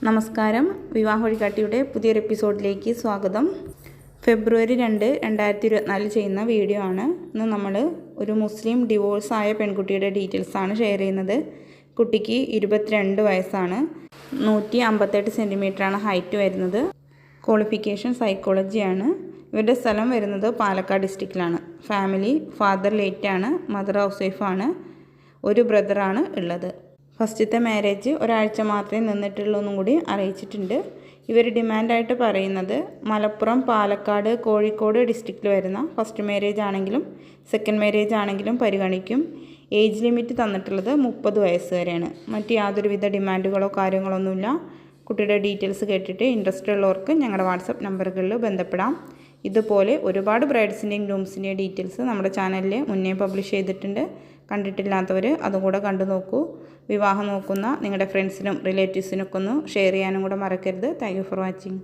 നമസ്കാരം. വിവാഹ വഴികാട്ടിയുടെ പുതിയൊരു എപ്പിസോഡിലേക്ക് സ്വാഗതം. ഫെബ്രുവരി 2, 2024 ചെയ്യുന്ന വീഡിയോ ആണ്. ഇന്ന് നമ്മൾ ഒരു മുസ്ലിം ഡിവോഴ്സായ പെൺകുട്ടിയുടെ ഡീറ്റെയിൽസാണ് ഷെയർ ചെയ്യുന്നത്. കുട്ടിക്ക് 22 വയസ്സാണ്. 158 സെൻറ്റിമീറ്ററാണ് ഹൈറ്റ് വരുന്നത്. ക്വാളിഫിക്കേഷൻ സൈക്കോളജിയാണ്. ഇവരുടെ സ്ഥലം വരുന്നത് പാലക്കാട് ഡിസ്ട്രിക്റ്റിലാണ്. ഫാമിലി ഫാദർ ലേറ്റാണ്, മദർ ഹൗസ് വൈഫാണ്. ഒരു ബ്രദറാണ് ഉള്ളത്. ഫസ്റ്റത്തെ മാരേജ് ഒരാഴ്ച മാത്രമേ നിന്നിട്ടുള്ളൂ എന്നും കൂടി അറിയിച്ചിട്ടുണ്ട്. ഇവർ ഡിമാൻഡായിട്ട് പറയുന്നത് മലപ്പുറം, പാലക്കാട്, കോഴിക്കോട് ഡിസ്ട്രിക്റ്റിൽ വരുന്ന ഫസ്റ്റ് മാരേജ് ആണെങ്കിലും സെക്കൻഡ് മാരേജ് ആണെങ്കിലും പരിഗണിക്കും. ഏജ് ലിമിറ്റ് തന്നിട്ടുള്ളത് 30 വയസ്സ് വരെയാണ്. മറ്റ് യാതൊരുവിധ ഡിമാൻഡുകളോ കാര്യങ്ങളൊന്നുമില്ല. കുട്ടിയുടെ ഡീറ്റെയിൽസ് കേട്ടിട്ട് ഇൻട്രസ്റ്റ് ഉള്ളവർക്ക് ഞങ്ങളുടെ വാട്സപ്പ് നമ്പറുകളിൽ ബന്ധപ്പെടാം. ഇതുപോലെ ഒരുപാട് ബ്രൈഡ്സിൻ്റെയും ഗ്രൂംസിൻ്റെയും ഡീറ്റെയിൽസ് നമ്മുടെ ചാനലിൽ മുന്നേ പബ്ലിഷ് ചെയ്തിട്ടുണ്ട്. കണ്ടിട്ടില്ലാത്തവർ അതുകൂടെ കണ്ടു നോക്കൂ. വിവാഹം നോക്കുന്ന നിങ്ങളുടെ ഫ്രണ്ട്സിനും റിലേറ്റീവ്സിനൊക്കെ ഒന്ന് ഷെയർ ചെയ്യാനും കൂടെ മറക്കരുത്. Thank you for watching.